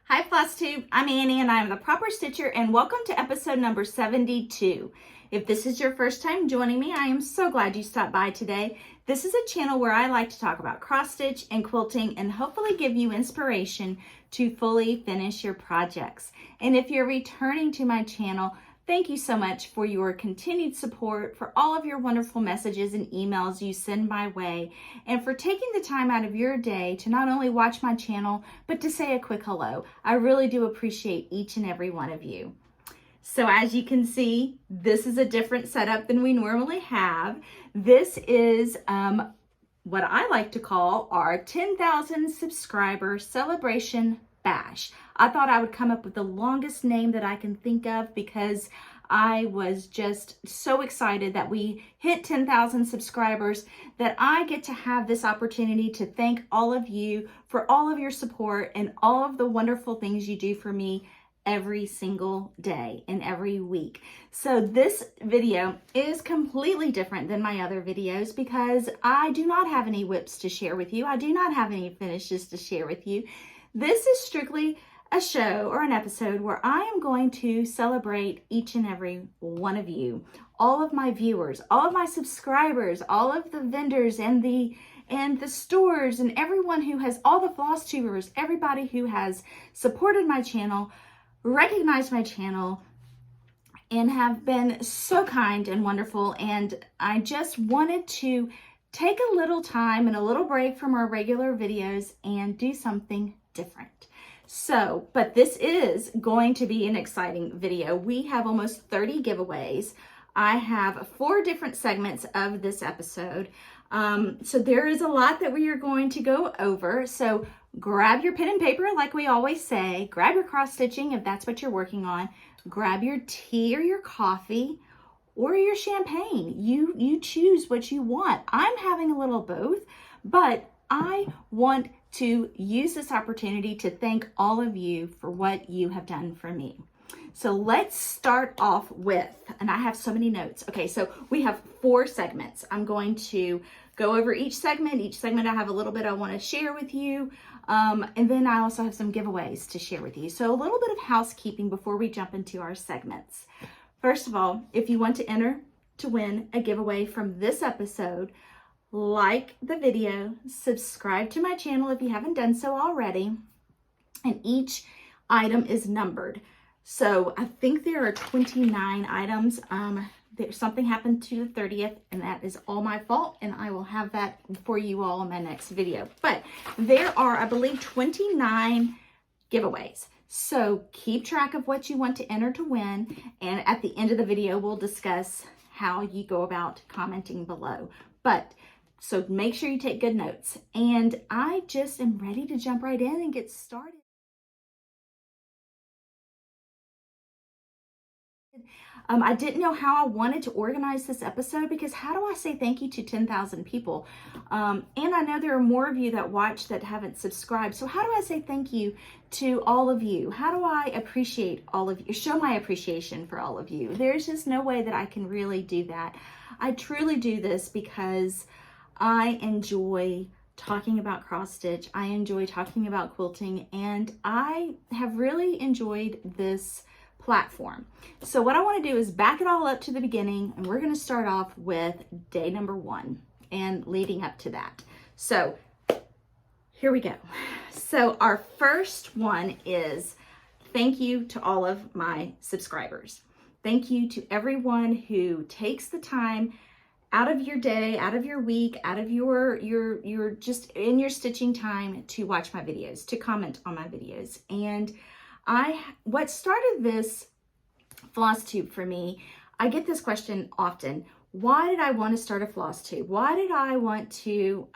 Hi Flosstube, I'm Annie and I'm the Proper Stitcher and welcome to episode number 72. If this is your first time joining me, I am so glad you stopped by today. This is a channel where I like to talk about cross stitch and quilting and hopefully give you inspiration to fully finish your projects. And if you're returning to my channel, thank you so much for your continued support, for all of your wonderful messages and emails you send my way, and for taking the time out of your day to not only watch my channel, but to say a quick hello. I really do appreciate each and every one of you. So as you can see, this is a different setup than we normally have. This is what I like to call our 10,000 subscriber celebration bash. I thought I would come up with the longest name that I can think of because I was just so excited that we hit 10,000 subscribers that I get to have this opportunity to thank all of you for all of your support and all of the wonderful things you do for me every single day and every week. So this video is completely different than my other videos because I do not have any whips to share with you. I do not have any finishes to share with you. This is strictly a show or an episode where I am going to celebrate each and every one of you, all of my viewers, all of my subscribers, all of the vendors and the stores and everyone who has, all the Flosstubers, everybody who has supported my channel, recognized my channel, and have been so kind and wonderful. And I just wanted to take a little time and a little break from our regular videos and do something different. So, but this is going to be an exciting video. We have almost 30 giveaways. I have 4 different segments of this episode. So there is a lot that we are going to go over. So grab your pen and paper, like we always say, grab your cross stitching if that's what you're working on, grab your tea or your coffee or your champagne. You choose what you want. I'm having a little both, but I want to use this opportunity to thank all of you for what you have done for me. So let's start off with, and I have so many notes. Okay, so we have 4 segments. I'm going to go over each segment. Each segment I have a little bit I want to share with you. And then I also have some giveaways to share with you. So a little bit of housekeeping before we jump into our segments. First of all, if you want to enter to win a giveaway from this episode, like the video, subscribe to my channel if you haven't done so already, and each item is numbered. So I think there are 29 items. Something happened to the 30th, and that is all my fault, and I will have that for you all in my next video. But there are, I believe, 29 giveaways. So keep track of what you want to enter to win, and at the end of the video, we'll discuss how you go about commenting below. So make sure you take good notes. And I just am ready to jump right in and get started. I didn't know how I wanted to organize this episode because how do I say thank you to 10,000 people? And I know there are more of you that watch that haven't subscribed. So how do I say thank you to all of you? How do I appreciate all of you, show my appreciation for all of you? There's just no way that I can really do that. I truly do this because I enjoy talking about cross stitch. I enjoy talking about quilting, and I have really enjoyed this platform. So what I want to do is back it all up to the beginning, and we're going to start off with day number 1 and leading up to that. So here we go. So our first one is thank you to all of my subscribers. Thank you to everyone who takes the time out of your day, out of your week, out of your just in your stitching time to watch my videos, to comment on my videos. And what started this Flosstube for me, I get this question often. Why did I want to start a Flosstube? Why did I want to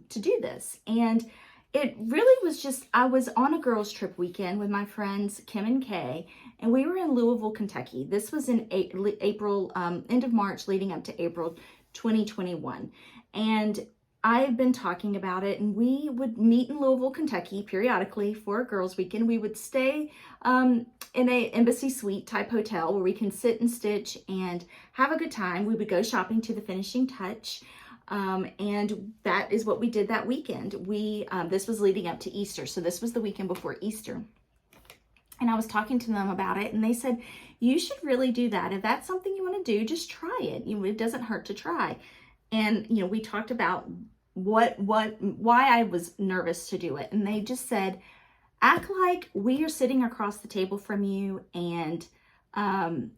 do this? And it really was just, I was on a girls trip weekend with my friends Kim and Kay, and we were in Louisville, Kentucky. This was in April, end of March, leading up to April 2021. And I had been talking about it, and we would meet in Louisville, Kentucky periodically for a girls weekend. We would stay in a embassy suite type hotel where we can sit and stitch and have a good time. We would go shopping to the finishing touch. And that is what we did that weekend. This was leading up to Easter. So this was the weekend before Easter. And I was talking to them about it, and they said, you should really do that. If that's something you want to do, just try it. It doesn't hurt to try. And, we talked about why I was nervous to do it. And they just said, act like we are sitting across the table from you, and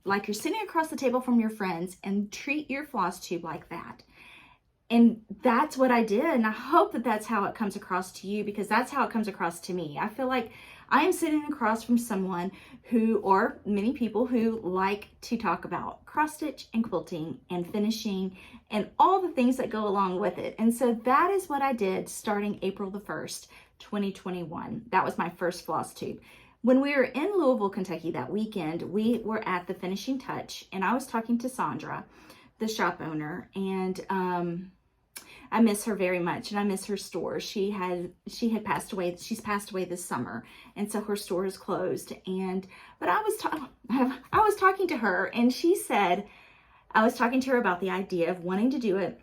like you're sitting across the table from your friends, and treat your floss tube like that. And that's what I did. And I hope that that's how it comes across to you, because that's how it comes across to me. I feel like I am sitting across from someone or many people who like to talk about cross stitch and quilting and finishing and all the things that go along with it. And so that is what I did starting April the 1st, 2021. That was my first floss tube. When we were in Louisville, Kentucky that weekend, we were at the Finishing Touch, and I was talking to Sandra, the shop owner, and I miss her very much, and I miss her store. She had passed away. She's passed away this summer, and so her store is closed. But I was talking to her, and she said, I was talking to her about the idea of wanting to do it,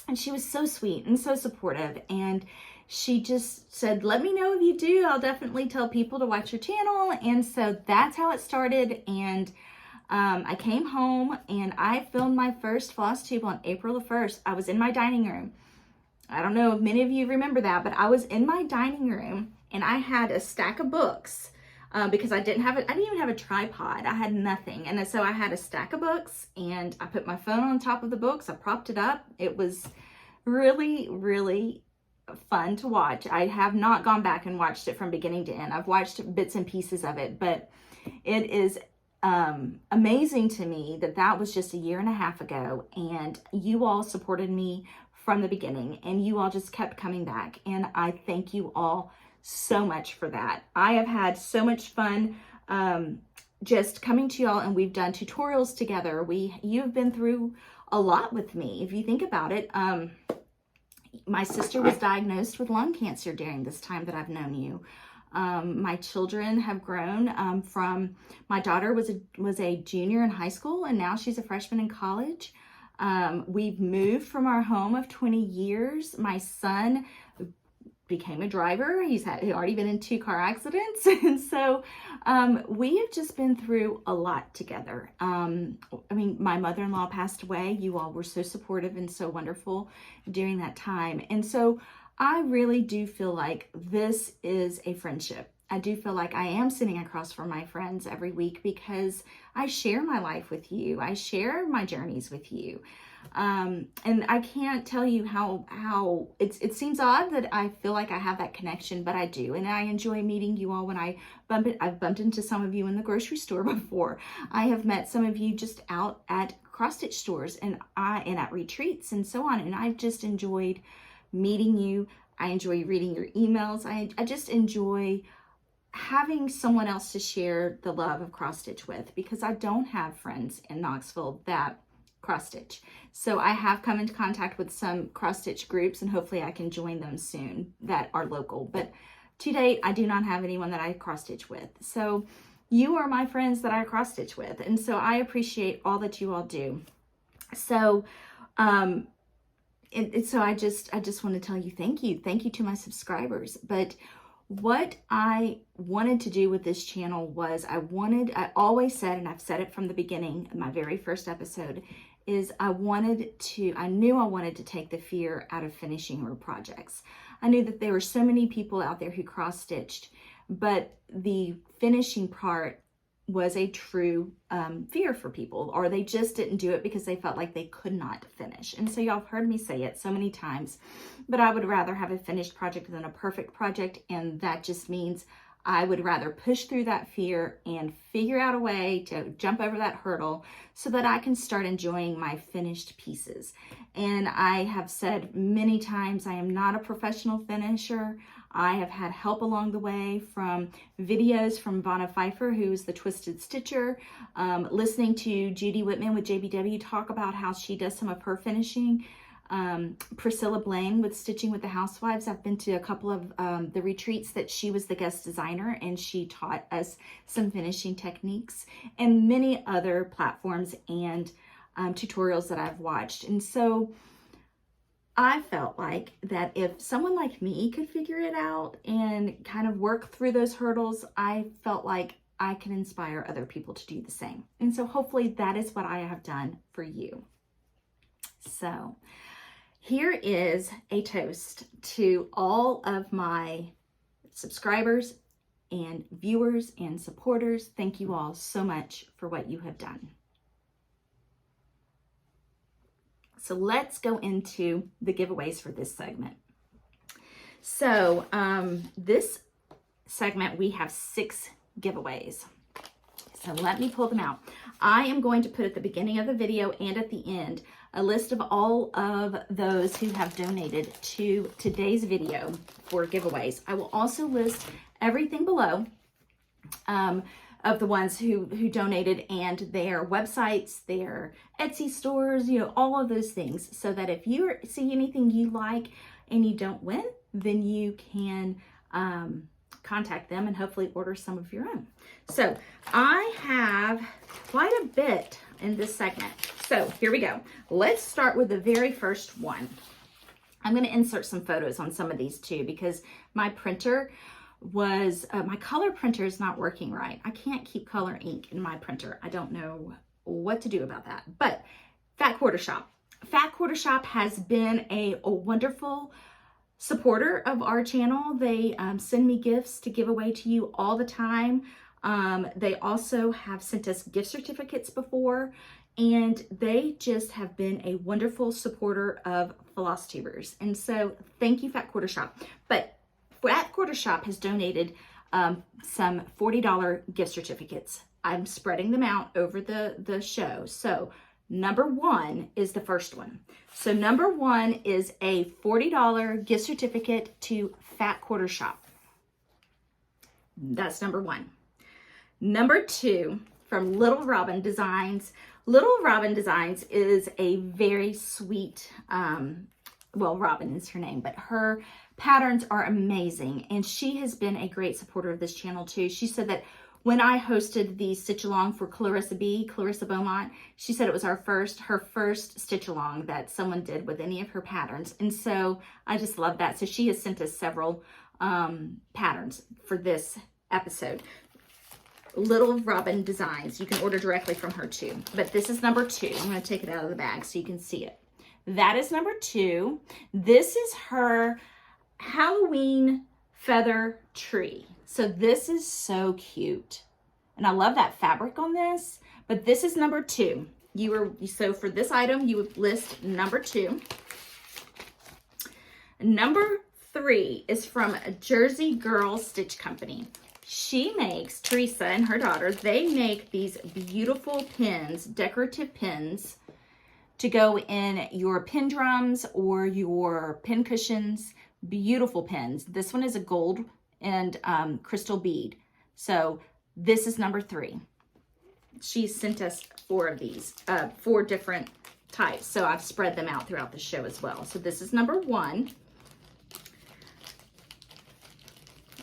and she was so sweet and so supportive, and she just said, let me know if you do. I'll definitely tell people to watch your channel. And so that's how it started. And I came home and I filmed my first floss tube on April the 1st. I was in my dining room. I don't know if many of you remember that, but I was in my dining room and I had a stack of books because I didn't even have a tripod. I had nothing. And so I had a stack of books and I put my phone on top of the books. I propped it up. It was really, really fun to watch. I have not gone back and watched it from beginning to end. I've watched bits and pieces of it, but it is amazing to me that was just a year and a half ago, and you all supported me from the beginning, and you all just kept coming back, and I thank you all so much for that. I have had so much fun just coming to y'all, and we've done tutorials together. You've been through a lot with me. If you think about it, my sister was diagnosed with lung cancer during this time that I've known you. My children have grown from, my daughter was a junior in high school, and now she's a freshman in college. We've moved from our home of 20 years. My son became a driver. He's already been in 2 car accidents. And so we have just been through a lot together. My mother-in-law passed away. You all were so supportive and so wonderful during that time. And so I really do feel like this is a friendship. I do feel like I am sitting across from my friends every week because I share my life with you. I share my journeys with you. And I can't tell you how it seems odd that I feel like I have that connection, but I do. And I enjoy meeting you all when I've bumped into some of you in the grocery store before. I have met some of you just out at cross stitch stores and at retreats and so on. And I've just enjoyed meeting you. I enjoy reading your emails. I just enjoy having someone else to share the love of cross stitch with, because I don't have friends in Knoxville that cross stitch. So I have come into contact with some cross stitch groups, and hopefully I can join them soon that are local. But to date, I do not have anyone that I cross stitch with. So you are my friends that I cross stitch with. And so I appreciate all that you all do. So, so I just want to tell you thank you. Thank you to my subscribers. But what I wanted to do with this channel was I always said, and I've said it from the beginning, my very first episode, is I knew I wanted to take the fear out of finishing her projects. I knew that there were so many people out there who cross-stitched, but the finishing part was a true fear for people, or they just didn't do it because they felt like they could not finish. And so y'all have heard me say it so many times, but I would rather have a finished project than a perfect project. And that just means I would rather push through that fear and figure out a way to jump over that hurdle so that I can start enjoying my finished pieces. And I have said many times, I am not a professional finisher. I have had help along the way from videos from Vanna Pfeiffer, who's the Twisted Stitcher, listening to Judy Whitman with JBW talk about how she does some of her finishing, Priscilla Blaine with Stitching with the Housewives. I've been to a couple of the retreats that she was the guest designer, and she taught us some finishing techniques, and many other platforms and tutorials that I've watched. And so I felt like that if someone like me could figure it out and kind of work through those hurdles, I felt like I can inspire other people to do the same. And so hopefully that is what I have done for you. So here is a toast to all of my subscribers and viewers and supporters. Thank you all so much for what you have done. So let's go into the giveaways for this segment. So this segment, we have 6 giveaways. So let me pull them out. I am going to put at the beginning of the video and at the end a list of all of those who have donated to today's video for giveaways. I will also list everything below of the ones who donated and their websites, their Etsy stores, you know, all of those things, so that if you see anything you like and you don't win, then you can contact them and hopefully order some of your own. So I have quite a bit in this segment. So here we go. Let's start with the very first one. I'm going to insert some photos on some of these too, because my printer was, my color printer is not working right. I can't keep color ink in my printer. I don't know what to do about that. But Fat Quarter Shop. Fat Quarter Shop has been a wonderful supporter of our channel. They send me gifts to give away to you all the time. They also have sent us gift certificates before, and they just have been a wonderful supporter of Flosstubers. And so thank you, Fat Quarter Shop. But Fat Quarter Shop has donated some $40 gift certificates. I'm spreading them out over the show. So number 1 is the first one. So number 1 is a $40 gift certificate to Fat Quarter Shop. That's number 1. Number 2, from Little Robin Designs. Little Robin Designs is a very sweet, well, Robin is her name, but her patterns are amazing. And she has been a great supporter of this channel too. She said that when I hosted the stitch along for Clarissa Beaumont, she said it was her first stitch along that someone did with any of her patterns. And so I just love that. So she has sent us several patterns for this episode. Little Robin Designs. You can order directly from her too. But this is number 2. I'm going to take it out of the bag so you can see it. That is number 2. This is her Halloween feather tree. So this is so cute. And I love that fabric on this. But this is number 2. So for this item, you would list number 2. Number 3 is from Jersey Girl Stitch Company. She makes, Teresa and her daughter, they make these beautiful pins, decorative pins, to go in your pin drums or your pin cushions. Beautiful pins. This one is a gold and crystal bead. So this is number 3. She sent us 4 of these, 4 different types. So I've spread them out throughout the show as well. So this is number 1.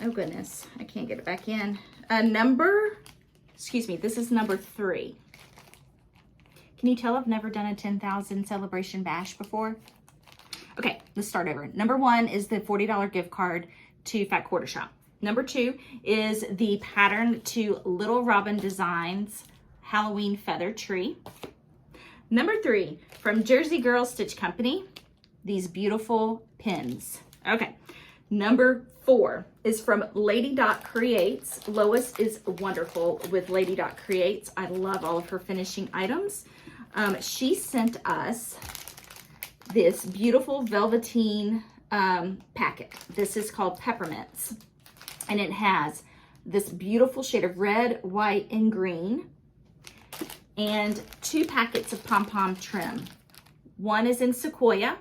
Oh goodness, I can't get it back in. This is number 3. Can you tell I've never done a 10,000 celebration bash before? Okay, let's start over. Number 1 is the $40 gift card to Fat Quarter Shop. Number 2 is the pattern to Little Robin Designs Halloween Feather Tree. Number 3, from Jersey Girl Stitch Company, these beautiful pins. Okay, number 4 is from Lady Dot Creates. Lois is wonderful with Lady Dot Creates. I love all of her finishing items. She sent us this beautiful velveteen packet. This is called Peppermints. And it has this beautiful shade of red, white, and green. And 2 packets of pom-pom trim. One is in Sequoia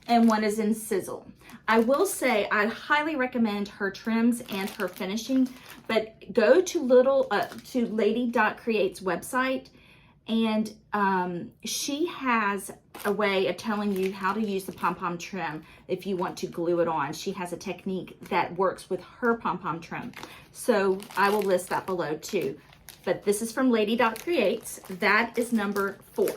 and one is in Sizzle. I will say I highly recommend her trims and her finishing, but go to Lady Dot Creates website, and she has a way of telling you how to use the pom-pom trim if you want to glue it on. She has a technique that works with her pom-pom trim. So I will list that below too. But this is from Lady Dot Creates. That is number 4.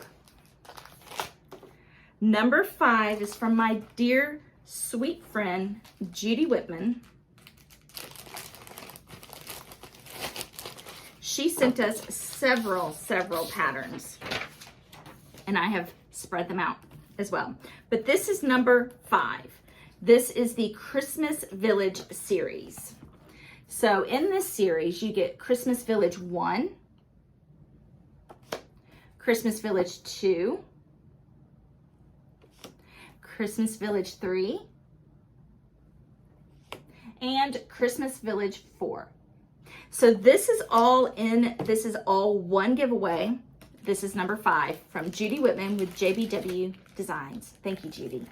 Number 5 is from my dear sweet friend, Judy Whitman. She sent us several patterns, and I have spread them out as well. But this is number 5. This is the Christmas Village series. So in this series, you get Christmas Village 1, Christmas Village 2, Christmas Village 3, and Christmas Village 4. So this is all one giveaway. This is number 5 from Judy Whitman with JBW Designs. Thank you, Judy.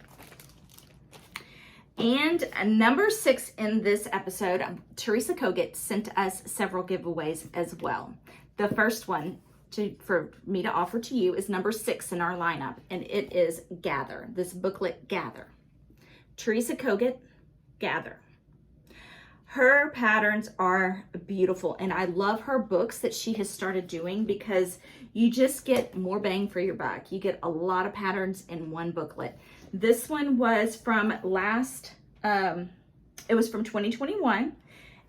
And number 6 in this episode, Teresa Kogut sent us several giveaways as well. The first one for me to offer to you is number 6 in our lineup, and it is Gather, this booklet Gather. Teresa Kogut, Gather. Her patterns are beautiful, and I love her books that she has started doing because you just get more bang for your buck. You get a lot of patterns in one booklet. This one was from it was from 2021,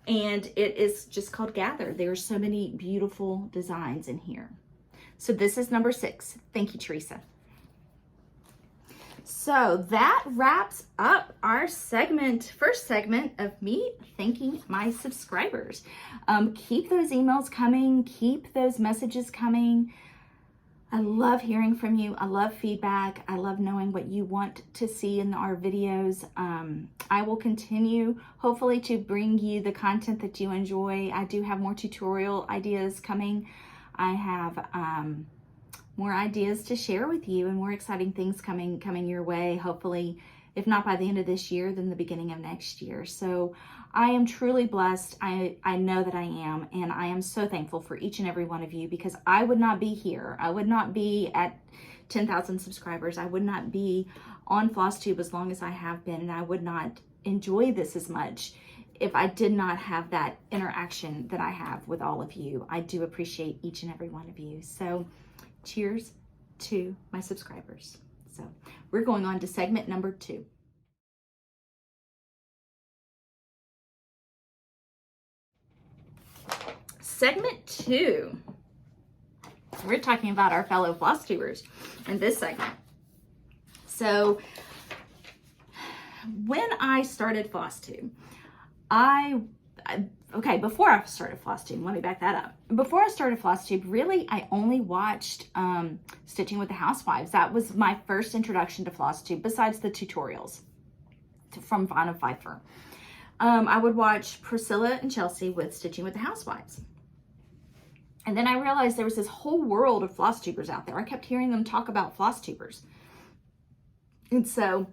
and it is just called Gather. There are so many beautiful designs in here. So this is number 6. Thank you, Teresa. So that wraps up our first segment of me thanking my subscribers. Keep those emails coming, keep those messages coming. I love hearing from you. I love feedback. I love knowing what you want to see in our videos. I will continue, hopefully, to bring you the content that you enjoy. I do have more tutorial ideas coming. I have more ideas to share with you and more exciting things coming your way, hopefully, if not by the end of this year, then the beginning of next year. So I am truly blessed. I know that I am, and I am so thankful for each and every one of you, because I would not be here. I would not be at 10,000 subscribers. I would not be on Flosstube as long as I have been, and I would not enjoy this as much if I did not have that interaction that I have with all of you. I do appreciate each and every one of you. So cheers to my subscribers. So we're going on to segment number 2. Segment 2, we're talking about our fellow Flosstubers in this segment. So when I started Flosstube, before I started Flosstube, let me back that up. Before I started Flosstube, really, I only watched Stitching with the Housewives. That was my first introduction to Flosstube, besides the tutorials from Vonna Pfeiffer. I would watch Priscilla and Chelsea with Stitching with the Housewives. And then I realized there was this whole world of Flosstubers out there. I kept hearing them talk about Flosstubers. And so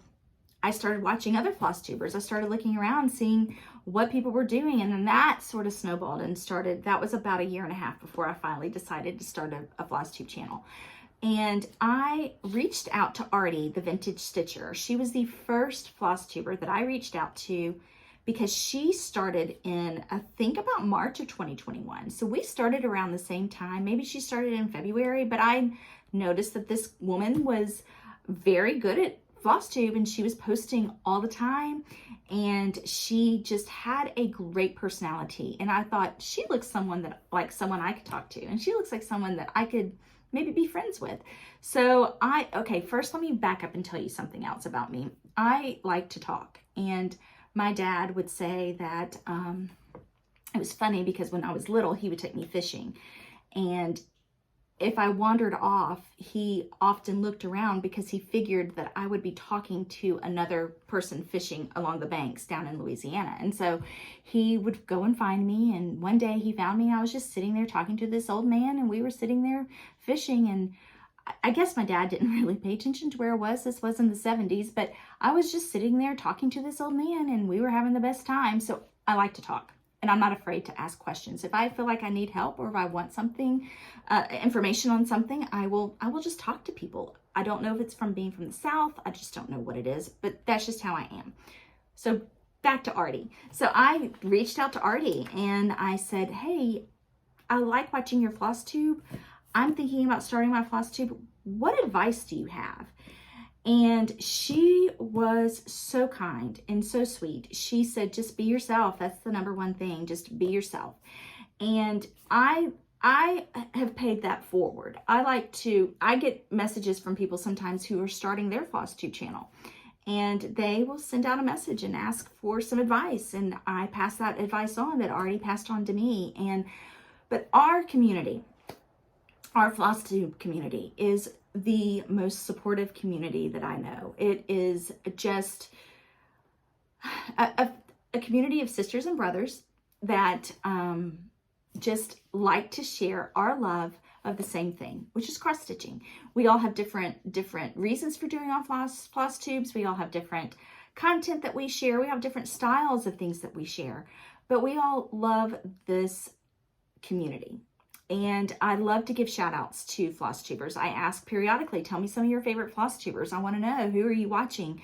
I started watching other Flosstubers. I started looking around, seeing what people were doing, and then that sort of snowballed and started. That was about 1.5 years before I finally decided to start a Flosstube channel. And I reached out to Artie, the vintage stitcher. She was the first Flosstuber that I reached out to, because she started in, I think, about March of 2021. So we started around the same time. Maybe she started in February, but I noticed that this woman was very good at Flosstube, and she was posting all the time, and she just had a great personality. And I thought, she looks like someone I could talk to, and she looks like someone that I could maybe be friends with. So first let me back up and tell you something else about me. I like to talk, and my dad would say that it was funny because when I was little, he would take me fishing, and if I wandered off, he often looked around because he figured that I would be talking to another person fishing along the banks down in Louisiana. And so he would go and find me, and one day he found me. I was just sitting there talking to this old man, and we were sitting there fishing, and I guess my dad didn't really pay attention to where I was. This was in the 70s, but I was just sitting there talking to this old man, and we were having the best time. So I like to talk, and I'm not afraid to ask questions. If I feel like I need help, or if I want something, information on something, I will just talk to people. I don't know if it's from being from the South. I just don't know what it is, but that's just how I am. So back to Artie. So I reached out to Artie, and I said, hey, I like watching your Flosstube. I'm thinking about starting my Flosstube. What advice do you have? And she was so kind and so sweet. She said, just be yourself. That's the number one thing. Just be yourself. And I have paid that forward. I get messages from people sometimes who are starting their Flosstube channel, and they will send out a message and ask for some advice. And I pass that advice on that Artie passed on to me. But our community, our Flosstube community, is the most supportive community that I know. It is just a community of sisters and brothers that just like to share our love of the same thing, which is cross stitching. We all have different reasons for doing our floss tubes. We all have different content that we share. We have different styles of things that we share, but we all love this community. And I love to give shout outs to floss tubers. I ask periodically, tell me some of your favorite floss tubers. I want to know, who are you watching?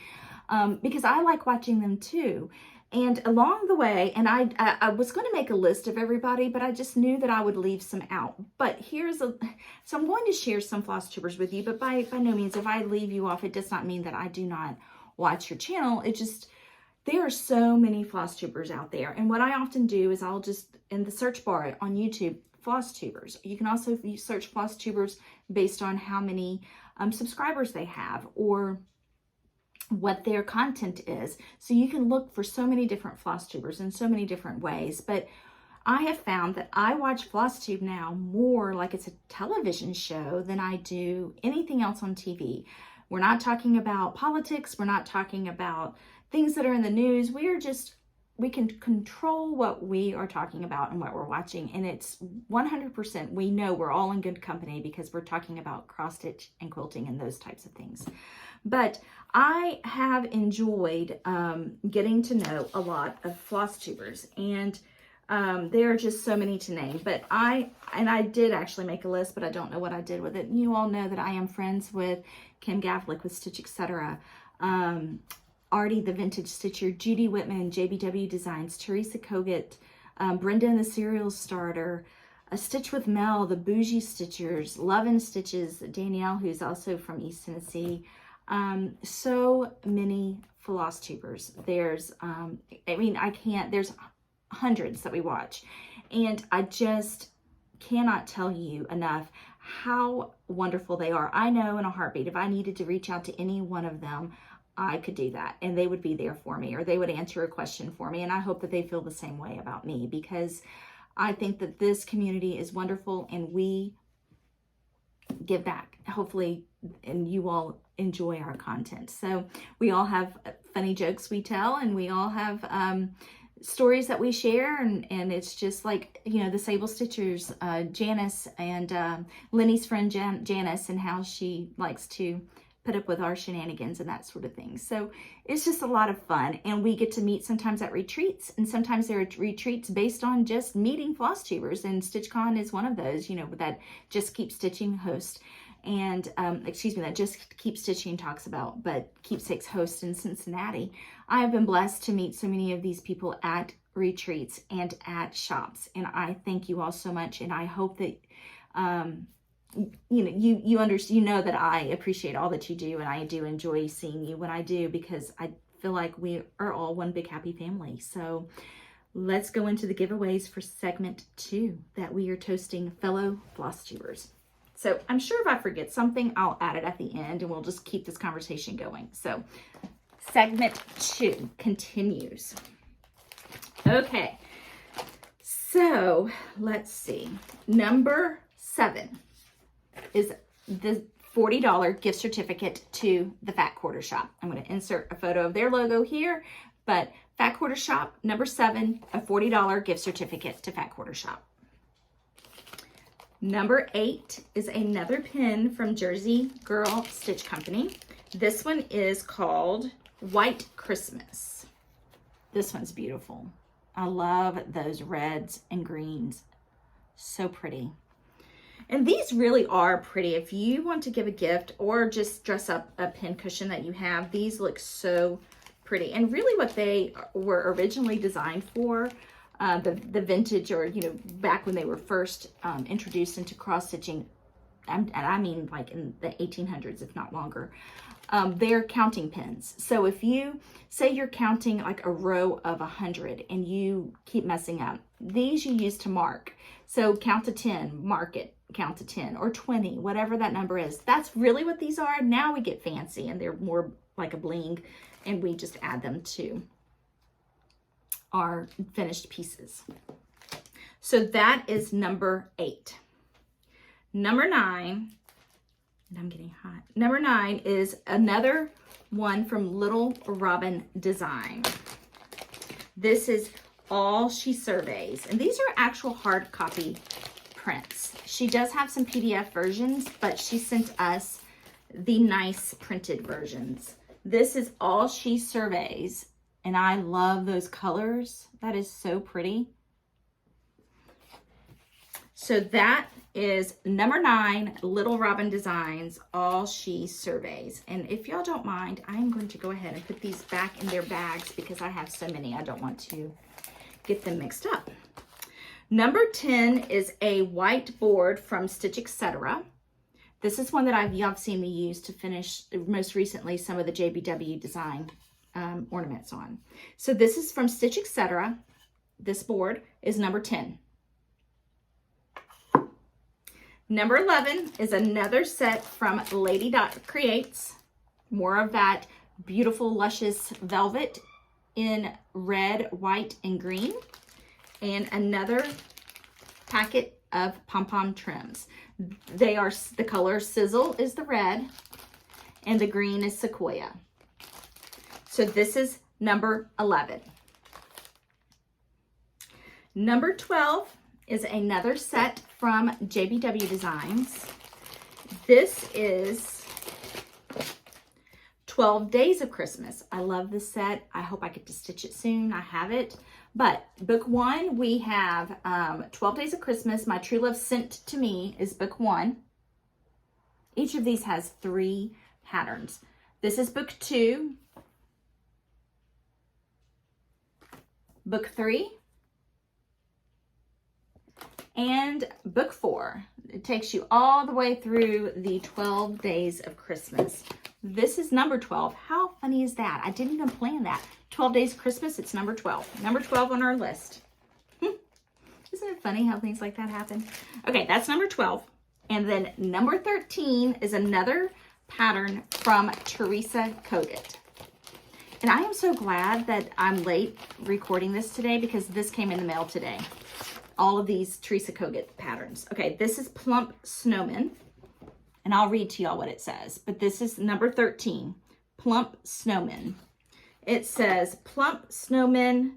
Because I like watching them too. And along the way, and I was going to make a list of everybody, but I just knew that I would leave some out. But so I'm going to share some floss tubers with you, but by no means, if I leave you off, it does not mean that I do not watch your channel. It just, there are so many floss tubers out there. And what I often do is I'll just, in the search bar on YouTube, floss tubers. You can also search floss tubers based on how many subscribers they have or what their content is. So you can look for so many different floss tubers in so many different ways. But I have found that I watch Flosstube now more like it's a television show than I do anything else on TV. We're not talking about politics. We're not talking about things that are in the news. We can control what we are talking about and what we're watching. And it's 100%, we know we're all in good company because we're talking about cross stitch and quilting and those types of things. But I have enjoyed getting to know a lot of floss tubers, and there are just so many to name. But I did actually make a list, but I don't know what I did with it. You all know that I am friends with Kim Gavlik with Stitch Etc., Artie the Vintage Stitcher, Judy Whitman, JBW Designs, Teresa Kogut, Brenda and the Serial Starter, A Stitch with Mel, the Bougie Stitchers, Love and Stitches, Danielle, who's also from East Tennessee. So many floss tubers. There's, there's hundreds that we watch. And I just cannot tell you enough how wonderful they are. I know in a heartbeat, if I needed to reach out to any one of them, I could do that and they would be there for me, or they would answer a question for me. And I hope that they feel the same way about me, because I think that this community is wonderful and we give back, hopefully, and you all enjoy our content. So we all have funny jokes we tell, and we all have stories that we share, and it's just like, the Sable Stitchers, Janice, and Lenny's friend Janice, and how she likes to put up with our shenanigans and that sort of thing. So it's just a lot of fun, and we get to meet sometimes at retreats, and sometimes there are retreats based on just meeting floss tubers, and StitchCon is one of those, that Just Keep Stitching host, and that Just Keep Stitching talks about, but Keepsakes host in Cincinnati. I have been blessed to meet so many of these people at retreats and at shops, and I thank you all so much, and I hope that you know that I appreciate all that you do, and I do enjoy seeing you when I do, because I feel like we are all one big happy family. So let's go into the giveaways for segment 2 that we are toasting fellow floss tubers. So I'm sure if I forget something, I'll add it at the end, and we'll just keep this conversation going. So segment 2 continues. Okay, so let's see. Number 7 is the $40 gift certificate to the Fat Quarter Shop. I'm going to insert a photo of their logo here, but Fat Quarter Shop, number 7, a $40 gift certificate to Fat Quarter Shop. Number 8 is another pin from Jersey Girl Stitch Company. This one is called White Christmas. This one's beautiful. I love those reds and greens. So pretty. And these really are pretty. If you want to give a gift or just dress up a pin cushion that you have, these look so pretty. And really what they were originally designed for, the vintage, or, back when they were first introduced into cross stitching, and I mean like in the 1800s, if not longer, they're counting pins. So if you say you're counting like a row of 100 and you keep messing up, these you use to mark. So count to 10, mark it, count to 10 or 20, whatever that number is. That's really what these are. Now we get fancy and they're more like a bling, and we just add them to our finished pieces. So that is number 8. Number 9, and I'm getting hot. Number 9 is another one from Little Robin Design. This is All She Surveys, and these are actual hard copy prints. She does have some PDF versions, but she sent us the nice printed versions. This is All She Surveys, and I love those colors. That is so pretty. So that is number 9, Little Robin Designs, All She Surveys. And if y'all don't mind, I'm going to go ahead and put these back in their bags because I have so many. I don't want to get them mixed up. Number 10 is a whiteboard from Stitch Etc. This is one that y'all have seen me use to finish most recently some of the JBW design ornaments on. So this is from Stitch Etc. This board is number 10. Number 11 is another set from Lady Dot Creates. More of that beautiful, luscious velvet in red, white, and green. And another packet of pom-pom trims. They are, the color Sizzle is the red, and the green is Sequoia. So this is number 11. Number 12 is another set from JBW Designs. This is 12 Days of Christmas. I love this set. I hope I get to stitch it soon. I have it. But book 1, we have 12 Days of Christmas. My True Love Sent to Me is book 1. Each of these has 3 patterns. This is book 2, book 3, and book 4. It takes you all the way through the 12 Days of Christmas. This is number 12. How funny is that? I didn't even plan that. 12 Days of Christmas, it's number 12. Number 12 on our list. Isn't it funny how things like that happen? Okay, that's number 12. And then number 13 is another pattern from Teresa Kogut. And I am so glad that I'm late recording this today because this came in the mail today. All of these Teresa Kogut patterns. Okay, this is Plump Snowman. And I'll read to y'all what it says. But this is number 13, Plump Snowman. It says, Plump Snowman,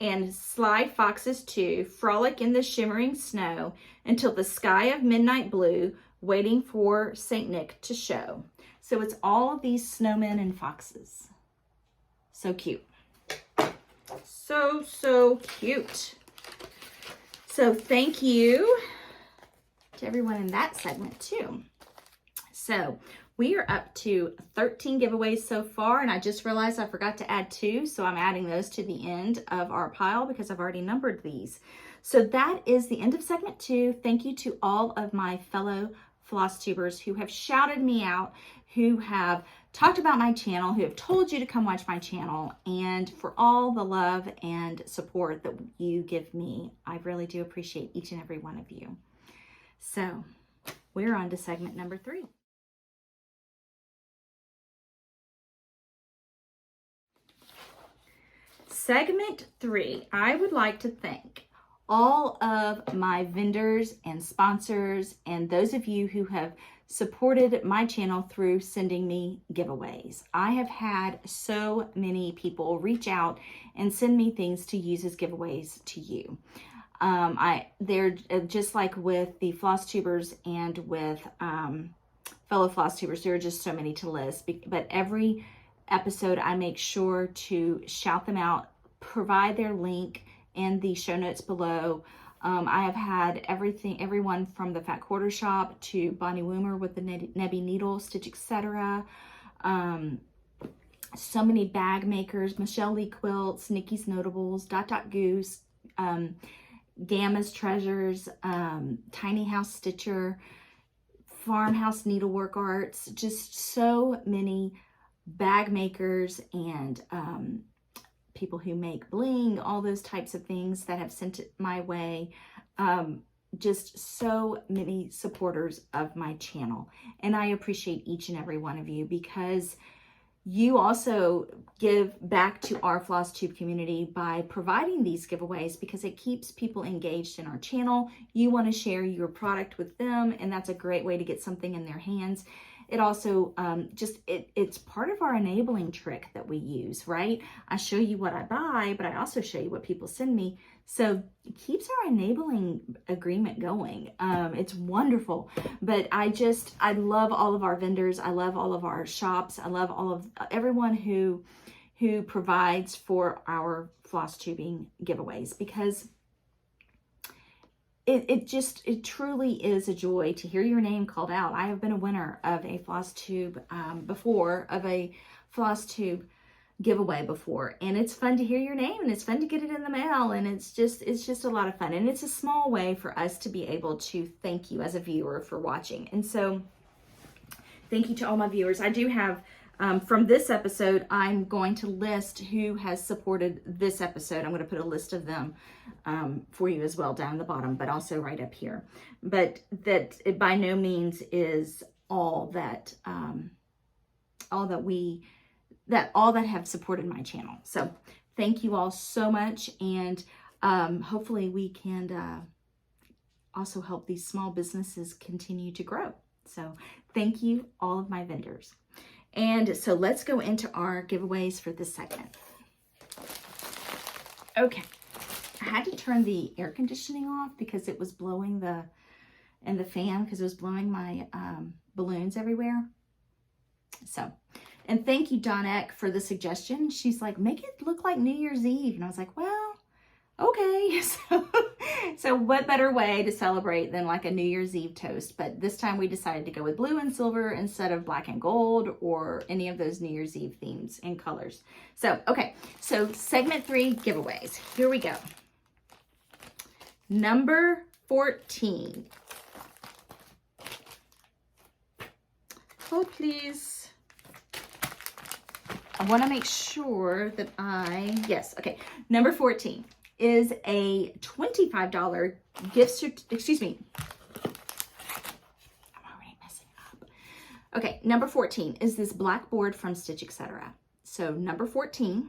and slide foxes too, frolic in the shimmering snow until the sky of midnight blue, waiting for St. Nick to show. So it's all of these snowmen and foxes. So cute. So, so cute. So thank you to everyone in that segment too. So we are up to 13 giveaways so far, and I just realized I forgot to add 2, so I'm adding those to the end of our pile because I've already numbered these. So that is the end of segment 2. Thank you to all of my fellow Flosstubers who have shouted me out, who have talked about my channel, who have told you to come watch my channel, and for all the love and support that you give me. I really do appreciate each and every one of you. So we're on to segment number 3. Segment 3, I would like to thank all of my vendors and sponsors and those of you who have supported my channel through sending me giveaways. I have had so many people reach out and send me things to use as giveaways to you. They're just like with the Flosstubers and with fellow Flosstubers, there are just so many to list, but every episode I make sure to shout them out, provide their link in the show notes below. I have had everyone from the Fat Quarter Shop to Bonnie Woomer with the Nebby Needle, Stitch Etc. So many bag makers, Michelle Lee Quilts, Nikki's Notables, Dot Goose, Gamma's Treasures, Tiny House Stitcher, farmhouse needlework arts, just so many bag makers and people who make bling, all those types of things that have sent it my way. Just so many supporters of my channel. And I appreciate each and every one of you, because you also give back to our Flosstube community by providing these giveaways, because it keeps people engaged in our channel. You want to share your product with them, and that's a great way to get something in their hands. It also it's part of our enabling trick that we use, right? I show you what I buy, but I also show you what people send me. So it keeps our enabling agreement going. It's wonderful. But I love all of our vendors. I love all of our shops. I love all of everyone who provides for our floss tubing giveaways, because it truly is a joy to hear your name called out. I have been a winner of a floss tube before, of a floss tube giveaway before, and it's fun to hear your name, and it's fun to get it in the mail, and it's just a lot of fun, and it's a small way for us to be able to thank you as a viewer for watching. And so thank you to all my viewers. I do have from this episode, I'm going to list who has supported this episode. I'm going to put a list of them for you as well down the bottom, but also right up here. But that it by no means is all that have supported my channel. So thank you all so much, and hopefully we can also help these small businesses continue to grow. So thank you, all of my vendors. And so let's go into our giveaways for this segment. Okay, I had to turn the air conditioning off because it was blowing the fan, because it was blowing my balloons everywhere. So, and thank you, Dawn Eck, for the suggestion. She's like, make it look like New Year's Eve. And I was like, well, okay. So what better way to celebrate than like a New Year's Eve toast? But this time we decided to go with blue and silver instead of black and gold or any of those New Year's Eve themes and colors. So, okay. So segment 3 giveaways. Here we go. Number 14. Oh, please. I want to make sure that yes, okay. Number 14 is a $25 gift certificate. Excuse me. I'm already messing up. Okay, number 14 is this blackboard from Stitch Etc. So number 14,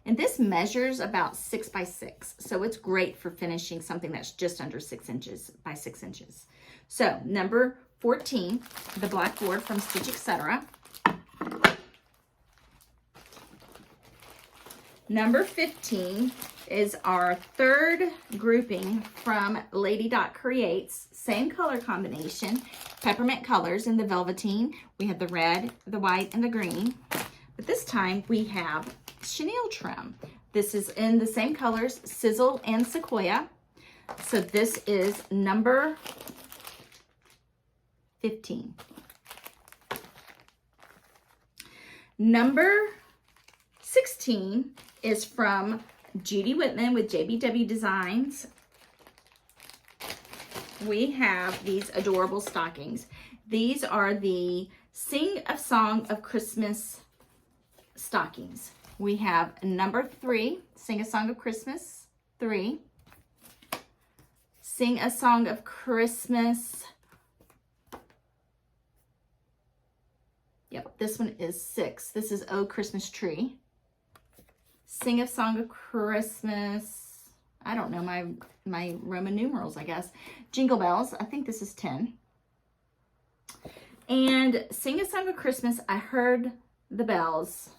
and this measures about 6 by 6. So it's great for finishing something that's just under 6 inches by 6 inches. So number 14, the blackboard from Stitch Etc. Number 15 is our third grouping from Lady Dot Creates. Same color combination, peppermint colors in the velveteen. We have the red, the white, and the green. But this time we have chenille trim. This is in the same colors, Sizzle and Sequoia. So this is number 15. Number 16 is from Judy Whitman with JBW Designs. We have these adorable stockings. These are the Sing a Song of Christmas stockings. We have number 3, Sing a Song of Christmas 3. Sing a Song of Christmas. Yep, this one is 6. This is Oh Christmas Tree. Sing a Song of Christmas. I don't know my Roman numerals, I guess. Jingle Bells. I think this is 10. And Sing a Song of Christmas. I Heard the Bells.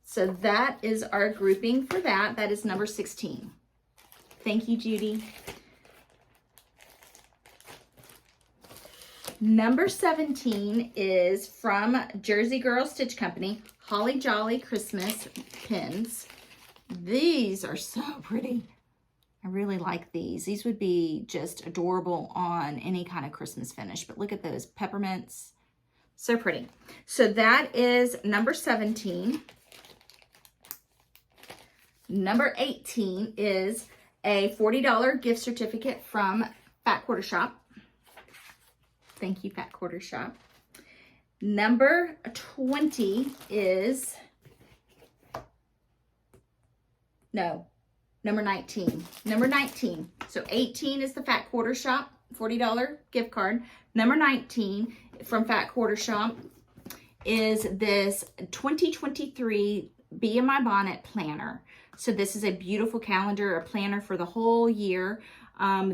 So that is our grouping for that. That is number 16. Thank you, Judy. Number 17 is from Jersey Girl Stitch Company, Holly Jolly Christmas pins. These are so pretty. I really like these. These would be just adorable on any kind of Christmas finish, but look at those peppermints. So pretty. So that is number 17. Number 18 is a $40 gift certificate from Fat Quarter Shop. Thank you, Fat Quarter Shop. Number 20 is, no, number 19. Number 19. So 18 is the Fat Quarter Shop, $40 gift card. Number 19 from Fat Quarter Shop is this 2023 Be in My Bonnet planner. So this is a beautiful calendar, a planner for the whole year.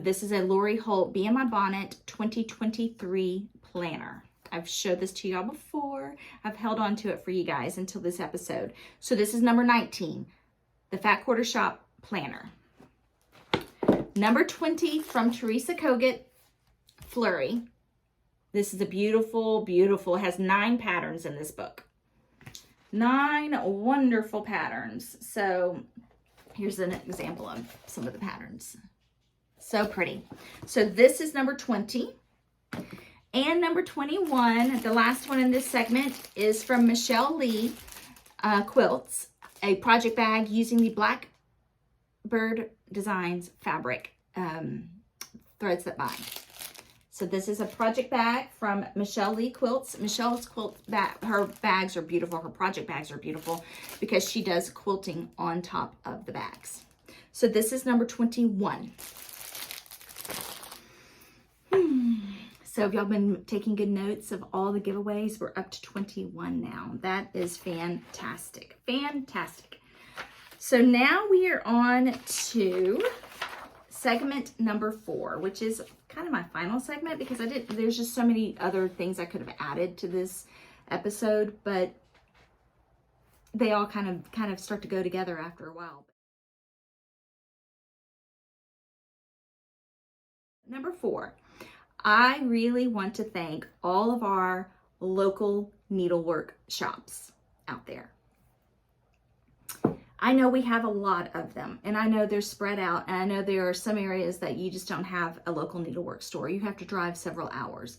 This is a Lori Holt Be in My Bonnet 2023 planner. I've showed this to y'all before. I've held on to it for you guys until this episode. So this is number 19, the Fat Quarter Shop planner. Number 20 from Teresa Kogut, Flurry. This is a beautiful, beautiful, it has 9 patterns in this book. 9 wonderful patterns. So here's an example of some of the patterns. So pretty. So this is number 20. And number 21, the last one in this segment, is from Michelle Lee Quilts, a project bag using the Blackbird Designs fabric threads that bind. So this is a project bag from Michelle Lee Quilts. Michelle's quilt bag, her bags are beautiful. Her project bags are beautiful because she does quilting on top of the bags. So this is number 21. So have y'all been taking good notes of all the giveaways? We're up to 21 now. That is fantastic. Fantastic. So now we are on to segment number 4, which is kind of my final segment because there's just so many other things I could have added to this episode, but they all kind of start to go together after a while. Number 4. I really want to thank all of our local needlework shops out there. I know we have a lot of them, and I know they're spread out, and I know there are some areas that you just don't have a local needlework store. You have to drive several hours.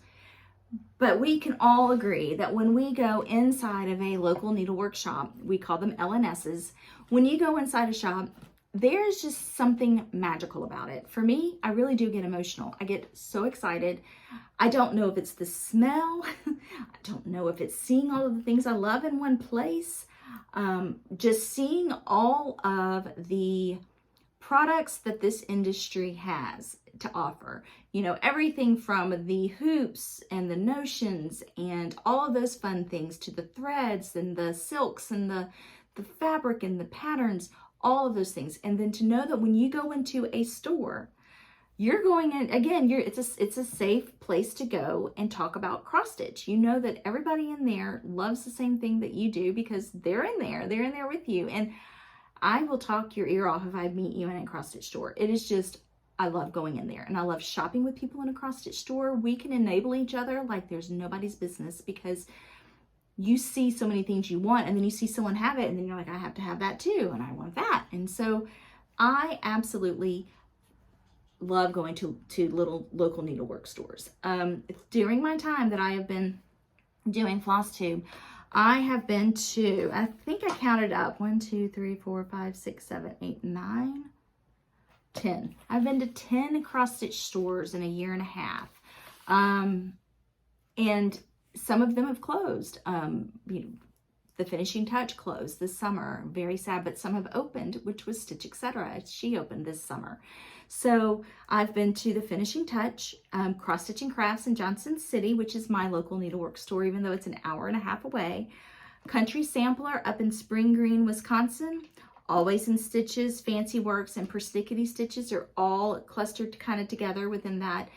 But we can all agree that when we go inside of a local needlework shop, we call them LNSs, when you go inside a shop, there's just something magical about it. For me, I really do get emotional. I get so excited. I don't know if it's the smell. I don't know if it's seeing all of the things I love in one place. Just seeing all of the products that this industry has to offer. You know, everything from the hoops and the notions and all of those fun things to the threads and the silks and the fabric and the patterns, all of those things. And then to know that when you go into a store, you're going in, again, it's a safe place to go and talk about cross stitch. You know that everybody in there loves the same thing that you do because they're in there with you. And I will talk your ear off if I meet you in a cross stitch store. It is just, I love going in there and I love shopping with people in a cross stitch store. We can enable each other like there's nobody's business because you see so many things you want and then you see someone have it and then you're like, I have to have that too and I want that. And so I absolutely love going to little local needlework stores. During my time that I have been doing Flosstube, I have been to, I think I counted up 1, 2, 3, 4, 5, 6, 7, 8, 9, 10. I've been to 10 cross stitch stores in a year and a half. And some of them have closed. You know, the Finishing Touch closed this summer. Very sad, but some have opened, which was Stitch Etc. She opened this summer. So I've been to the Finishing Touch, Cross Stitching Crafts in Johnson City, which is my local needlework store, even though it's an hour and a half away. Country Sampler up in Spring Green, Wisconsin. Always in Stitches, Fancy Works, and Persnickety Stitches are all clustered kind of together within that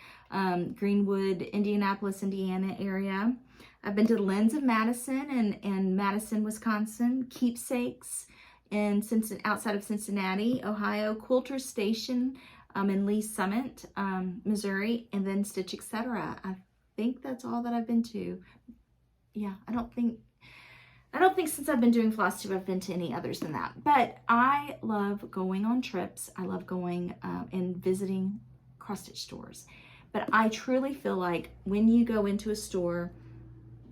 Greenwood, Indianapolis, Indiana area. I've been to the Lens of Madison and Madison, Wisconsin, Keepsakes in outside of Cincinnati, Ohio, Quilter Station in Lee Summit, Missouri, and then Stitch Etc. I think that's all that I've been to. Yeah, I don't think since I've been doing Flosstube I've been to any others than that. But I love going on trips. I love going and visiting cross stitch stores. But I truly feel like when you go into a store,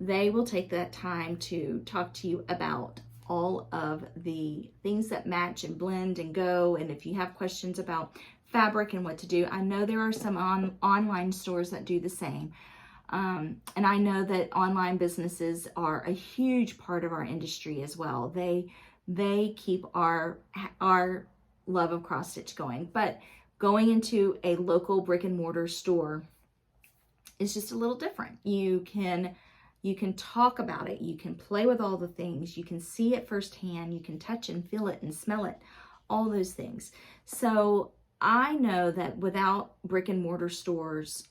they will take that time to talk to you about all of the things that match and blend and go. And if you have questions about fabric and what to do. I know there are some online stores that do the same. And I know that online businesses are a huge part of our industry as well. They keep our love of cross stitch going. But going into a local brick and mortar store is just a little different. You can talk about it. You can play with all the things. You can see it firsthand. You can touch and feel it and smell it, all those things. So I know that without brick and mortar stores,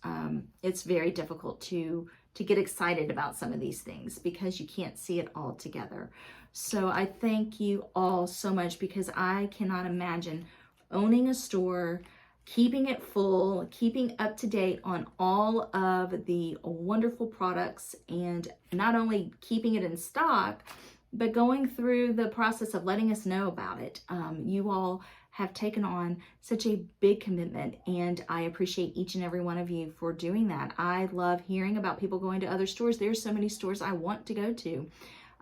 it's very difficult to get excited about some of these things because you can't see it all together. So I thank you all so much, because I cannot imagine owning a store, keeping it full, keeping up to date on all of the wonderful products, and not only keeping it in stock, but going through the process of letting us know about it. You all have taken on such a big commitment, and I appreciate each and every one of you for doing that. I love hearing about people going to other stores. There's so many stores I want to go to.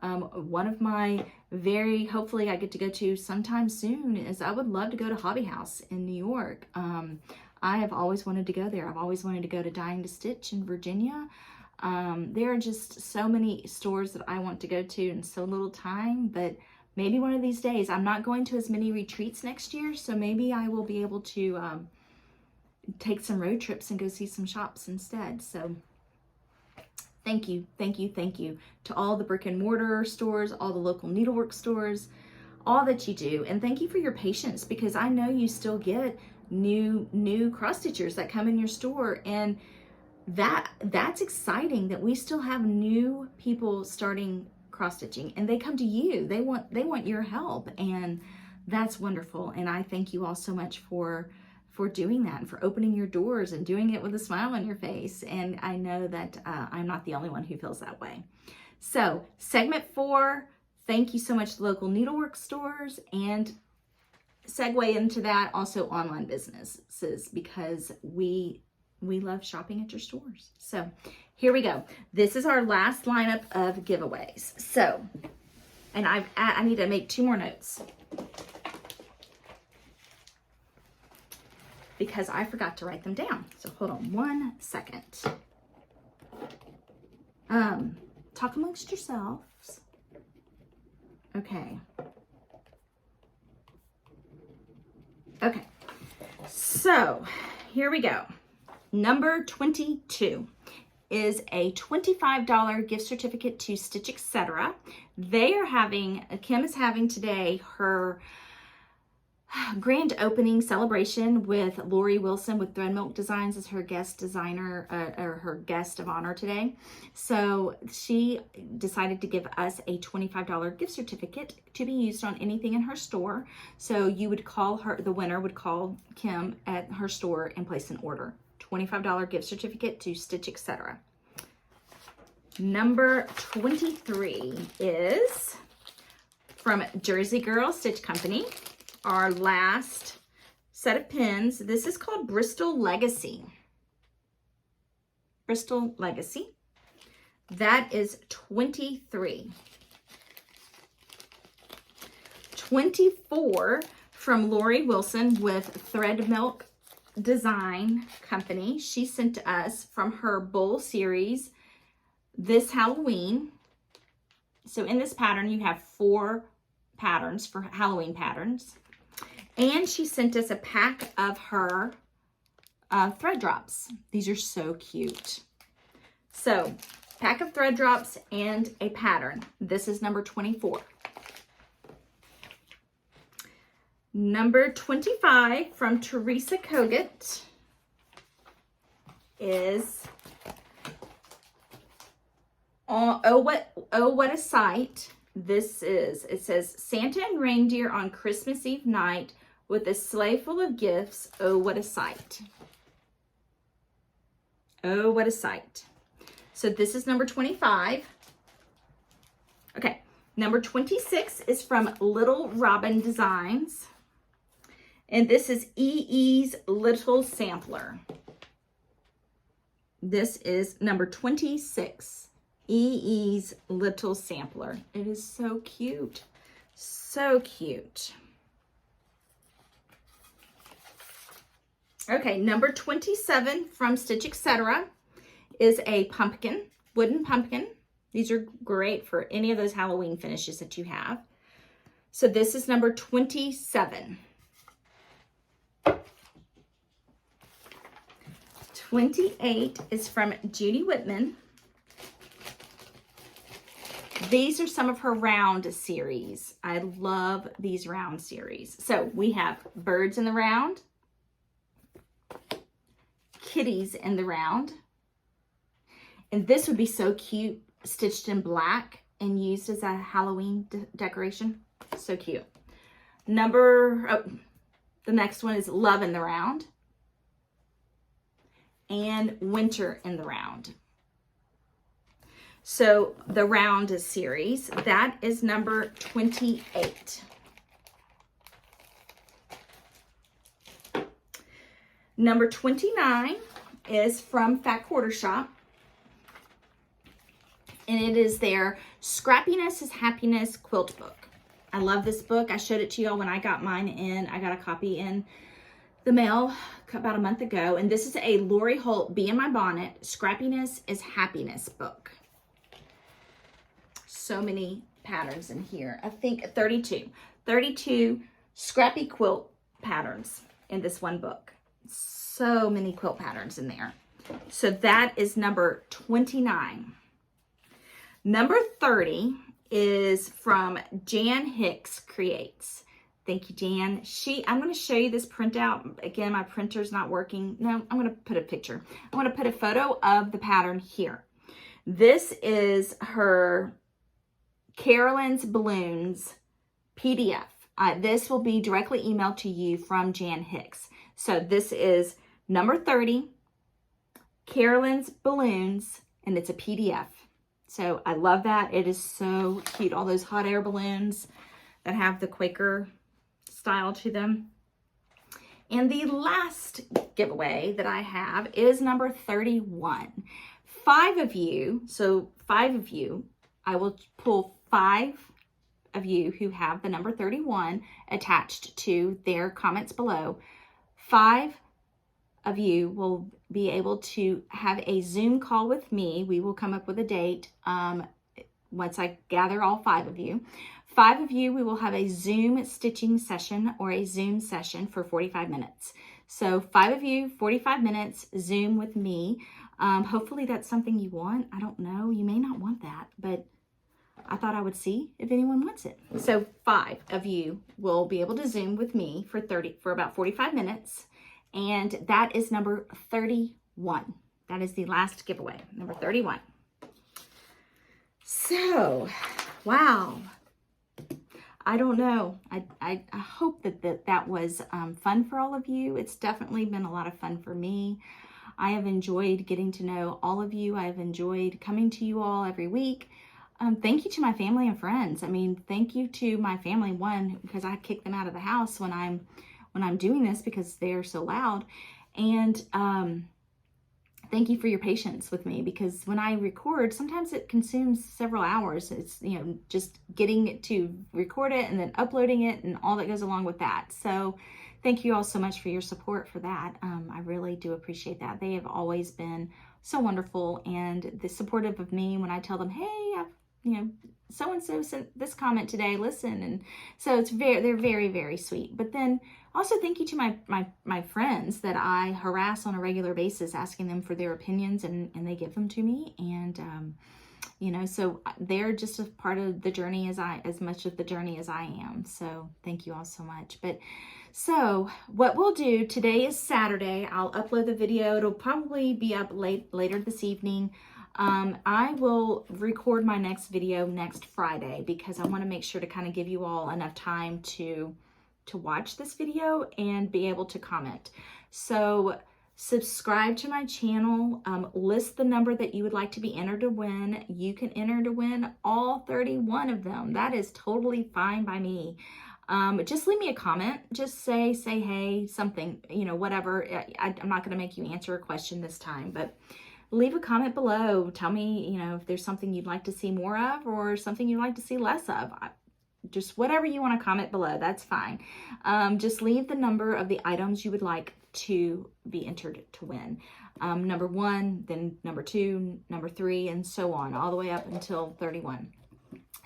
One of my hopefully I get to go to sometime soon is I would love to go to Hobby House in New York. I have always wanted to go there. I've always wanted to go to Dying to Stitch in Virginia. There are just so many stores that I want to go to in so little time, but maybe one of these days. I'm not going to as many retreats next year, so maybe I will be able to take some road trips and go see some shops instead. So thank you to all the brick and mortar stores, all the local needlework stores, all that you do. And thank you for your patience, because I know you still get new cross stitchers that come in your store, and that's exciting that we still have new people starting cross stitching, and they come to you. They want your help, and that's wonderful. And I thank you all so much for doing that, and for opening your doors and doing it with a smile on your face. And I know that I'm not the only one who feels that way. So segment 4, thank you so much to local needlework stores, and segue into that also online businesses, because we love shopping at your stores. So here we go. This is our last lineup of giveaways. So, and I need to make 2 more notes because I forgot to write them down. So hold on 1 second. Talk amongst yourselves. Okay. Okay. So here we go. Number 22 is a $25 gift certificate to Stitch Etc. Kim is having today her grand opening celebration with Lori Wilson with Thread Milk Designs as her guest designer, or her guest of honor today. So she decided to give us a $25 gift certificate to be used on anything in her store. So you would call her, the winner would call Kim at her store and place an order. $25 gift certificate to Stitch Etc. Number 23 is from Jersey Girl Stitch Company. Our last set of pins. This is called Bristol Legacy. Bristol Legacy. That is 23. 24 from Lori Wilson with Thread Milk Design Company. She sent to us from her Bowl series this Halloween. So in this pattern, you have 4 patterns for Halloween patterns. And she sent us a pack of her thread drops. These are so cute. So, pack of thread drops and a pattern. This is number 24. Number 25 from Teresa Kogut is Oh What a Sight. It says Santa and reindeer on Christmas Eve night with a sleigh full of gifts. Oh, what a sight. Oh, what a sight. So this is number 25. Okay, number 26 is from Little Robin Designs. And this is EE's Little Sampler. This is number 26. EE's Little Sampler. It is so cute. So cute. Okay, number 27 from Stitch Etc. is a pumpkin, wooden pumpkin. These are great for any of those Halloween finishes that you have. So this is number 27. 28 is from Judy Whitman. These are some of her round series. I love these round series. So we have birds in the round, kitties in the round, and this would be so cute, stitched in black and used as a Halloween decoration. So cute. The next one is love in the round and winter in the round. So the round series, that is number 28. Number 29 is from Fat Quarter Shop. And it is their Scrappiness is Happiness quilt book. I love this book. I showed it to y'all when I got mine in. I got a copy in the mail about a month ago. And this is a Lori Holt Bee in My Bonnet Scrappiness is Happiness book. So many patterns in here. I think 32 scrappy quilt patterns in this one book. So many quilt patterns in there. So that is number 29. Number 30 is from Jan Hicks Creates. Thank you, Jan. I'm going to show you this printout. Again, my printer's not working. No, I'm going to put a picture. I'm going to put a photo of the pattern here. This is her Carolyn's Balloons PDF. This will be directly emailed to you from Jan Hicks. So this is number 30, Carolyn's Balloons, and it's a PDF. So I love that. It is so cute. All those hot air balloons that have the Quaker style to them. And the last giveaway that I have is number 31. 5 of you, I will pull 5 of you who have the number 31 attached to their comments below. 5 of you will be able to have a Zoom call with me. We will come up with a date once I gather all 5 of you. 5 of you, we will have a Zoom stitching session or a Zoom session for 45 minutes. So 5 of you, 45 minutes, Zoom with me. Hopefully that's something you want. I don't know. You may not want that, but I thought I would see if anyone wants it. So 5 of you will be able to Zoom with me for about 45 minutes. And that is number 31. That is the last giveaway, number 31. So, wow. I don't know. I hope that was fun for all of you. It's definitely been a lot of fun for me. I have enjoyed getting to know all of you. I have enjoyed coming to you all every week. Thank you to my family and friends. I mean, thank you to my family, one, because I kick them out of the house when I'm doing this because they're so loud. And thank you for your patience with me, because when I record, sometimes it consumes several hours. It's, just getting it to record it and then uploading it and all that goes along with that. So thank you all so much for your support for that. I really do appreciate that. They have always been so wonderful and supportive of me when I tell them, hey, I've so-and-so sent this comment today, listen. And so they're very, very sweet. But then also thank you to my friends that I harass on a regular basis, asking them for their opinions, and they give them to me. And, so they're just a part of the journey as much of the journey as I am. So thank you all so much. But so what we'll do, today is Saturday. I'll upload the video. It'll probably be up later this evening. I will record my next video next Friday, because I want to make sure to kind of give you all enough time to watch this video and be able to comment. So subscribe to my channel, list the number that you would like to be entered to win. You can enter to win all 31 of them. That is totally fine by me. Just leave me a comment. Just say hey, something, whatever. I'm not going to make you answer a question this time, but leave a comment below. Tell me, if there's something you'd like to see more of or something you'd like to see less of. just whatever you want to comment below, that's fine. Just leave the number of the items you would like to be entered to win. Number 1, then number 2, number 3, and so on, all the way up until 31.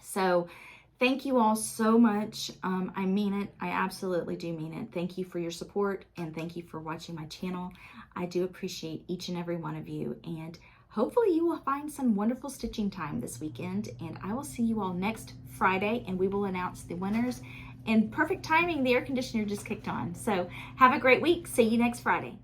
So thank you all so much. I mean it. I absolutely do mean it. Thank you for your support, and thank you for watching my channel. I do appreciate each and every one of you, and hopefully you will find some wonderful stitching time this weekend, and I will see you all next Friday, and we will announce the winners. And perfect timing, the air conditioner just kicked on. So have a great week. See you next Friday.